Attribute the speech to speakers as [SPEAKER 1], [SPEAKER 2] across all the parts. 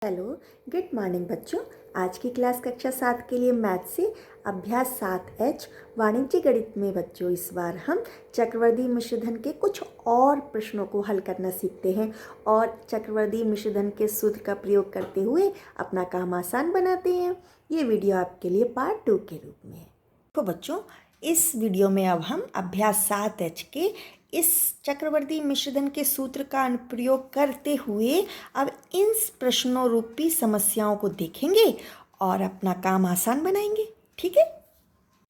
[SPEAKER 1] Hello, good morning बच्चों। आज की क्लास कक्षा 7 के लिए मैथ से अभ्यास 7H वाणिज्य गणित में बच्चों इस बार हम चक्रवर्ती मिश्रधन के कुछ और प्रश्नों को हल करना सीखते हैं और चक्रवर्ती मिश्रधन के सूत्र का प्रयोग करते हुए अपना काम आसान बनाते हैं। ये वीडियो आपके लिए पार्ट 2 के रूप में है। तो बच्चों, इस वीडियो में अब हम अभ्यास 7H के इस चक्रवर्ती मिश्रधन के सूत्र का अनुप्रयोग करते हुए अब इन प्रश्नों रूपी समस्याओं को देखेंगे और अपना काम आसान बनाएंगे। ठीक है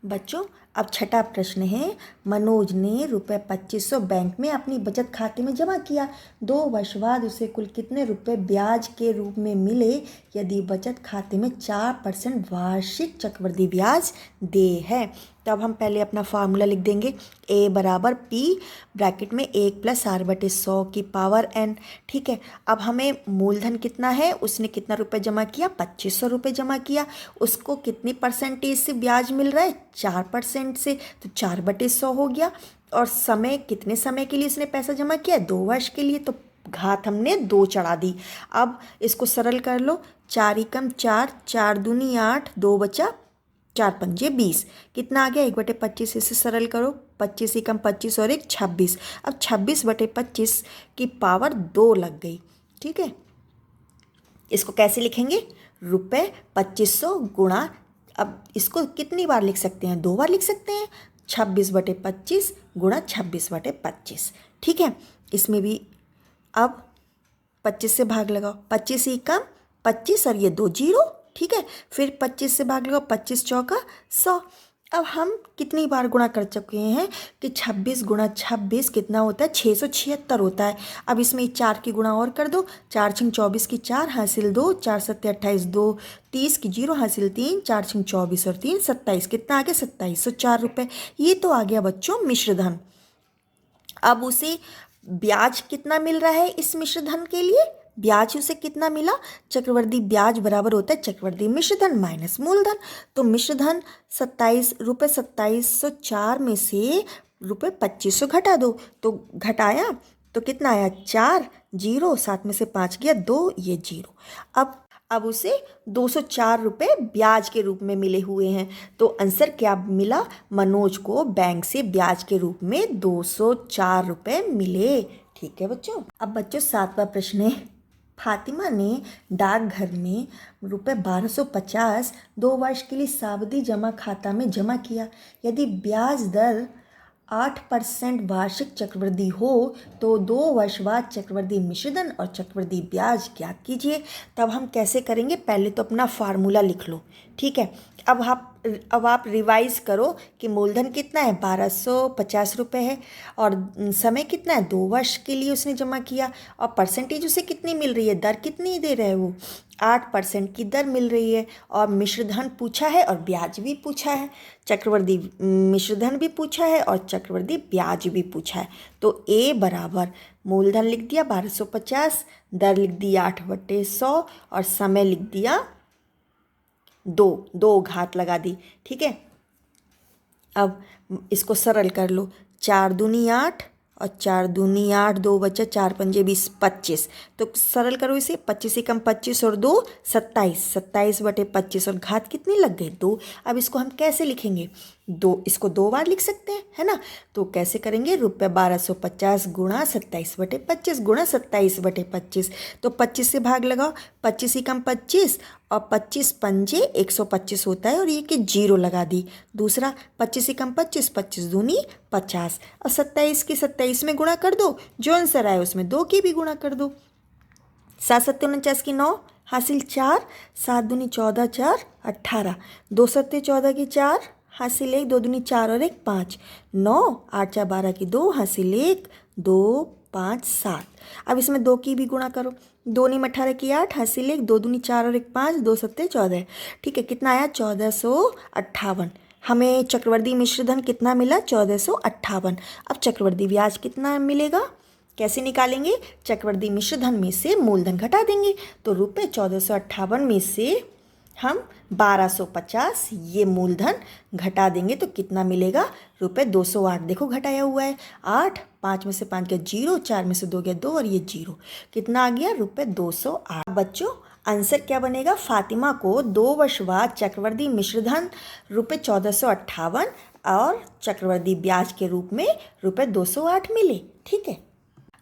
[SPEAKER 1] बच्चों, अब छठा प्रश्न है। मनोज ने रुपये 2500 बैंक में अपनी बचत खाते में जमा किया। 2 वर्ष बाद उसे कुल कितने रुपए ब्याज के रूप में मिले यदि बचत खाते में 4% वार्षिक चक्रवृद्धि ब्याज दे है। तब हम पहले अपना फार्मूला लिख देंगे। A बराबर P ब्रैकेट में 1 + r/100 की पावर n। ठीक है, अब हमें मूलधन कितना है, उसने कितना रुपए जमा किया, 2500 रुपये जमा किया। उसको कितनी परसेंटेज से ब्याज मिल रहा है, 4% से, तो 4/100 हो गया। और समय, कितने समय के लिए इसने पैसा जमा किया, 2 वर्ष के लिए, तो घात हमने 2 चढ़ा दी। अब इसको सरल कर लो। 4 एकम 4, 4 दूनी 8, 2 बचा 4 पंजे 20, कितना आ गया 1/25। इसे सरल करो। 25 एकम 25 और 1 26। अब 26/25 की पावर 2 लग गई। ठीक है, इसको कैसे लिखेंगे, रुपये 2500 गुणा, अब इसको कितनी बार लिख सकते हैं, 2 बार लिख सकते हैं। 26/25 गुणा 26/25। ठीक है, इसमें भी अब 25 से भाग लगाओ। 25 एकम 25 और ये 2 जीरो। ठीक है, फिर 25 से भाग लगाओ, 25 चौका 100। अब हम कितनी बार गुणा कर चुके हैं कि 26 गुणा 26 कितना होता है, 676 होता है। अब इसमें 4 की गुणा और कर दो। 4 × 24 की 4 हासिल 2, 4 × 7 = 28, 2 30 की 0 हासिल 3, 4 × 24 और 3 27, कितना आ गया 2704 रुपये। ये तो आ गया बच्चों मिश्रधन। अब उसे ब्याज कितना मिल रहा है, इस मिश्रधन के लिए ब्याज उसे कितना मिला, चक्रवर्ती ब्याज बराबर होता है चक्रवर्ती मिश्रधन माइनस मूलधन। तो मिश्रधन 2704 में से रुपये 2500 घटा दो, तो घटाया तो कितना आया 4, 0, 7 में से 5 गया 2, ये 0। अब उसे 204 रुपये ब्याज के रूप में मिले हुए हैं। तो आंसर क्या मिला, मनोज को बैंक से ब्याज के रूप में 204 रुपये मिले। ठीक है बच्चों। अब बच्चों 7वां प्रश्न है। फातिमा ने डाकघर में रुपये 1250 2 वर्ष के लिए सावधि जमा खाता में जमा किया। यदि ब्याज दर 8% वार्षिक चक्रवृद्धि हो तो 2 वर्ष बाद चक्रवृद्धि मिश्रधन और चक्रवृद्धि ब्याज ज्ञात कीजिए। तब हम कैसे करेंगे, पहले तो अपना फार्मूला लिख लो। ठीक है, अब आप रिवाइज करो कि मूलधन कितना है, 1250 रुपये है, और समय कितना है, 2 वर्ष के लिए उसने जमा किया, और परसेंटेज उसे कितनी मिल रही है, दर कितनी दे रहे हैं वो, 8% की दर मिल रही है। और मिश्रधन पूछा है और ब्याज भी पूछा है, चक्रवृद्धि मिश्रधन भी पूछा है और चक्रवृद्धि ब्याज भी पूछा है। तो A बराबर मूलधन लिख दिया 1250, दर लिख दी 8/100 और समय लिख दिया 2 घात लगा दी। ठीक है, अब इसको सरल कर लो। 4 दूनी 8 और 4 दूनी 8, 2 बचा 4 पंजे 20, 25। तो सरल करो इसे। 25 एकम 25 और 2 27, 27/25 और घात कितनी लग गई 2। अब इसको हम कैसे लिखेंगे, इसको 2 बार लिख सकते हैं, है ना। तो कैसे करेंगे, रुपये 1250 गुणा 27/25 गुणा 27/25। तो 25 से भाग लगाओ। 25 एकम 25 और 25 पंजे 125 होता है, और ये कि 0 लगा दी। दूसरा 25 एकम 25, 25 दूनी 50, और 27 की 27 में गुणा कर दो, जो आंसर आए उसमें 2 की भी गुणा कर दो। 7 × 7 = 49 की 9 हासिल 4, 7 दूनी 14, 4 18, 2 × 7 = 14 की 4 हासिल 1, 2 दूनी 4 और 1 5, 9, 8 × 4 = 12 की 2 हासिल 1, 2 5 7। अब इसमें 2 की भी गुणा करो। 2 × 18 की 8 हासिल 1, 2 दूनी 4 और 1 5, 2 × 7 = 14। ठीक है, कितना आया 1458। हमें चक्रवर्ती मिश्रधन कितना मिला, 1458। अब चक्रवर्ती ब्याज कितना मिलेगा, कैसे निकालेंगे, चक्रवर्ती मिश्रधन में से मूलधन घटा देंगे। तो रुपये 1458 में से हम 1250 ये मूलधन घटा देंगे तो कितना मिलेगा, रुपये 208। देखो घटाया हुआ है, 8, 5 में से 5 गया 0, 4 में से 2 गया 2 और ये 0, कितना आ गया रुपये 208। बच्चों आंसर क्या बनेगा? फातिमा को 2 वर्ष बाद चक्रवर्ती मिश्रधन रुपये 1458 और चक्रवर्ती ब्याज के रूप में रुपये 208 मिले। ठीक है।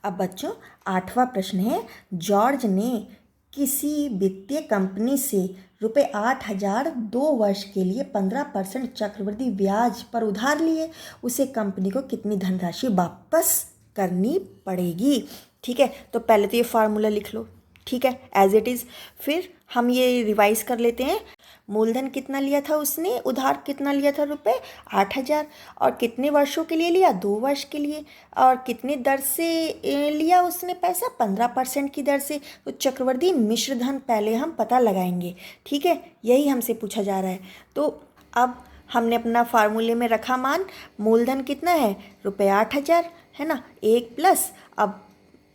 [SPEAKER 1] अब बच्चों 8वां प्रश्न है, जॉर्ज ने किसी वित्तीय कंपनी से रुपये 8,000 2 वर्ष के लिए 15% चक्रवृद्धि ब्याज पर उधार लिए। उसे कंपनी को कितनी धनराशि वापस करनी पड़ेगी? ठीक है, तो पहले तो ये फार्मूला लिख लो। ठीक है, एज इट इज़। फिर हम ये रिवाइज कर लेते हैं। मूलधन कितना लिया था उसने, उधार कितना लिया था? रुपये 8,000। और कितने वर्षों के लिए लिया? 2 वर्ष के लिए। और कितनी दर से लिया उसने पैसा? 15% की दर से। तो चक्रवर्ती मिश्रधन पहले हम पता लगाएंगे। ठीक है, यही हमसे पूछा जा रहा है। तो अब हमने अपना फार्मूले में रखा मान, मूलधन कितना है? रुपये 8,000 है ना, 1 प्लस अब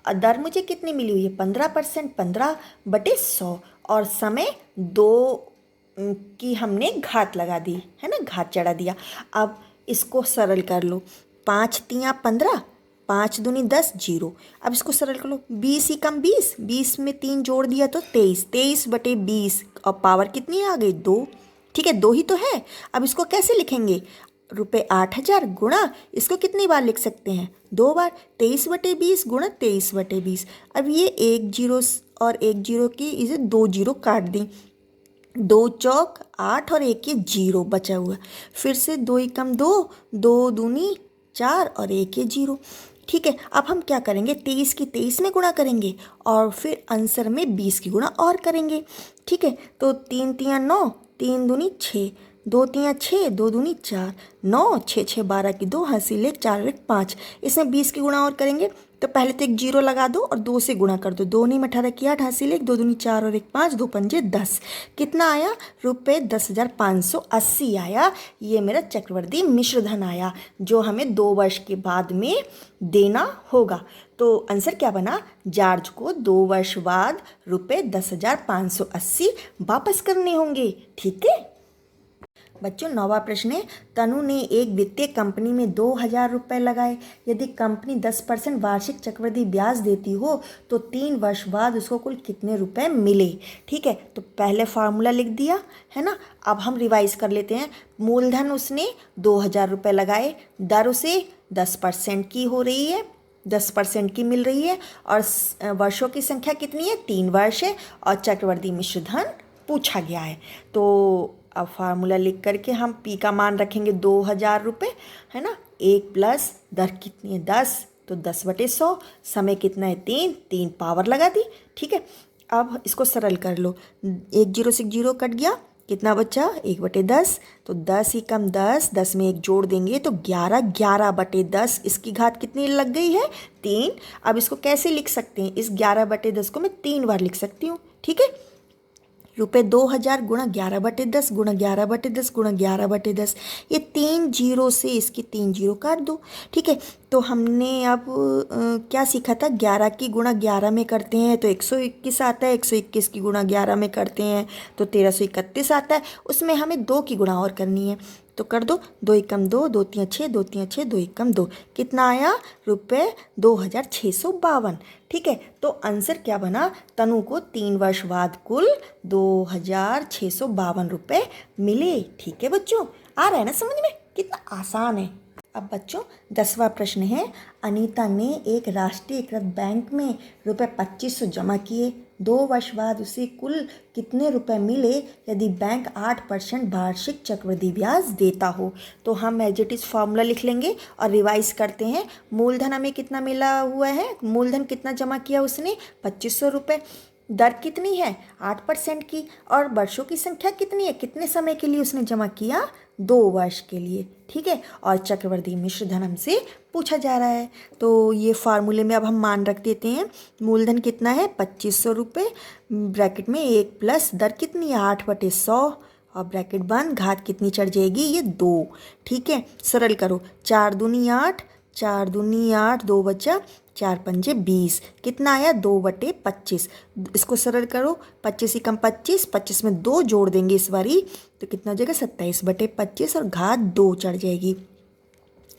[SPEAKER 1] दर मुझे कितनी मिली हुई है? 15%, 15/100। और समय 2 की हमने घात लगा दी है ना, घात चढ़ा दिया। अब इसको सरल कर लो। 5 तियाँ 15, 5 दूनी 10, 0। अब इसको सरल कर लो। 20 ही कम 20, 20 में 3 जोड़ दिया तो 23, 23/20। और पावर कितनी आ गई? 2। ठीक है, 2 ही तो है। अब इसको कैसे लिखेंगे? रुपये 8,000 गुणा, इसको कितनी बार लिख सकते हैं? 2 बार। 23/20 गुणा 23/20। अब ये 1 0 और 1 0 की इसे 2 0 काट दें। 2 चौक 8 और 1 ये 0 बचा हुआ। फिर से 2 एकम 2, 2 दूनी 4 और 1 ये 0। ठीक है, अब हम क्या करेंगे? 23 की 23 में गुणा करेंगे और फिर आंसर में 20 की गुणा और करेंगे। ठीक है, तो 3 तियाँ 9, 3 दूनी 6, 2 तियाँ 6, 2 दूनी 4, 9, 6 6 12 की 2, हासिल 1, 4 1 5। इसमें 20 की गुणा और करेंगे तो पहले तो एक 0 लगा दो और 2 से गुणा कर दो। 2 नहीं 18 की 8, हासिल 1, 2 दूनी 4 और 1 5, 2 पंजे 10। कितना आया? रुपये 10,580 आया। ये मेरा चक्रवर्ती मिश्रधन आया जो हमें 2 वर्ष के बाद में देना होगा। तो आंसर क्या बना? जॉर्ज को 2 वर्ष बाद रुपये 10,580 वापस करने होंगे। ठीक है बच्चों, 9वां प्रश्न है, तनु ने एक वित्तीय कंपनी में 2,000 रुपये लगाए। यदि कंपनी 10% वार्षिक चक्रवृद्धि ब्याज देती हो तो 3 वर्ष बाद उसको कुल कितने रुपए मिले? ठीक है, तो पहले फार्मूला लिख दिया है ना। अब हम रिवाइज कर लेते हैं। मूलधन उसने 2,000 रुपये लगाए, दर उसे 10% की हो रही है, 10% की मिल रही है। और वर्षों की संख्या कितनी है? 3 वर्ष है। और चक्रवृद्धि मिश्रधन पूछा गया है। तो अब फार्मूला लिख करके हम पी का मान रखेंगे 2,000 रुपये है ना। 1 प्लस दर कितनी है? 10, तो 10/100। समय कितना है? 3 पावर लगा दी। ठीक है, अब इसको सरल कर लो। 1 0 से 0 कट गया, कितना बचा? 1/10। तो 10 ही कम 10, 10 में 1 जोड़ देंगे तो 11, 11/10। इसकी घात कितनी लग गई है? 3। अब इसको कैसे लिख सकते हैं? इस 11/10 को मैं 3 बार लिख सकती हूँ। ठीक है, रुपये 2,000 गुणा 11/10 गुणा 11/10 गुणा 11/10। ये 3 जीरो से इसकी 3 जीरो काट दो। ठीक है, तो हमने अब क्या सीखा था? 11 की गुणा 11 में करते हैं तो 121 आता है, 121 की गुणा 11 में करते हैं तो 1331 आता है। उसमें हमें 2 की गुणा और करनी है तो कर दो। 2 एकम 2, 2 तियाँ 6, 2 तियाँ 6, 2 एकम 2। कितना आया? रुपये 2,652। ठीक है, तो आंसर क्या बना? तनु को 3 वर्ष बाद कुल 2,652 रुपये मिले। ठीक है बच्चों, आ रहा है ना समझ में? कितना आसान है। अब बच्चों 10वां प्रश्न है, अनीता ने एक राष्ट्रीयकृत बैंक में रुपये 2,500 जमा किए। 2 वर्ष बाद उसे कुल कितने रुपए मिले यदि बैंक 8% वार्षिक चक्रवृद्धि ब्याज देता हो? तो हम एज इट इज़ फार्मूला लिख लेंगे और रिवाइज करते हैं। मूलधन हमें कितना मिला हुआ है? मूलधन कितना जमा किया उसने? 2,500 रुपये। दर कितनी है? 8% की। और वर्षों की संख्या कितनी है? कितने समय के लिए उसने जमा किया? 2 वर्ष के लिए। ठीक है, और चक्रवृद्धि मिश्रधन हमसे पूछा जा रहा है तो ये फार्मूले में अब हम मान रख देते हैं। मूलधन कितना है? 2,500 रुपये, ब्रैकेट में 1 प्लस दर कितनी है? 8/100 और ब्रैकेट बंद, घात कितनी चढ़ जाएगी? ये 2। ठीक है, सरल करो। 4 दूनी 8, 4 दूनी 8, 2 बचा, 4 पंजे 20। कितना आया? 2/25। इसको सरल करो। 25 ही कम 25, 25 में 2 जोड़ देंगे इस बारी तो कितना हो जाएगा? 27/25 और घात 2 चढ़ जाएगी।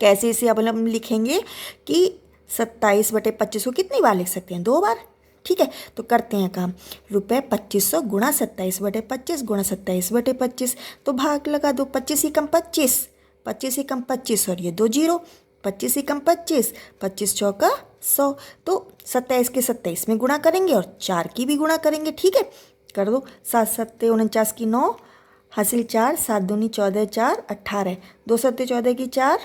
[SPEAKER 1] कैसे इसे अब हम लिखेंगे कि 27/25 को कितनी बार लिख सकते हैं? 2 बार। ठीक है, तो करते हैं काम। रुपये 2500 गुणा 27/25 गुणा 27/25, तो भाग लगा दो। 25 एकम 25, 25 एकम 25 और ये 2 जीरो, 25 एकम 25, 25 चौका 100, तो 27 के 27 में गुणा करेंगे और 4 की भी गुणा करेंगे। ठीक है, कर दो। 7 सत्ते 49 की 9, हासिल 4, 7 दूनी 14, 4 18, 2 सत्ते 14 की 4,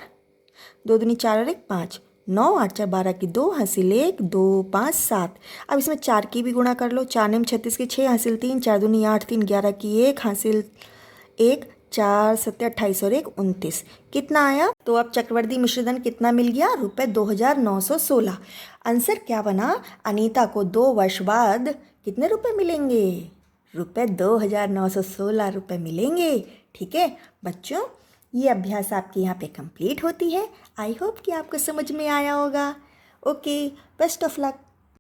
[SPEAKER 1] 2 दूनी 4 और 1 5, 9 8 4 12 की 2, हासिल 1 2 5 7। अब इसमें 4 की भी गुणा कर लो। 4 नेम 36 की 6, हासिल 3, 4 दूनी 8 3 11 की 1, हासिल 1, 4 सत्ते 28 और 1 29। कितना आया? तो अब चक्रवर्ती मिश्रधन कितना मिल गया? रुपये 2916। आंसर क्या बना? अनीता को 2 वर्ष बाद कितने रुपए मिलेंगे? रुपये 2916 रुपये मिलेंगे। ठीक है बच्चों, ये अभ्यास आपके यहाँ पे कंप्लीट होती है। आई होप कि आपको समझ में आया होगा। Okay, best of luck.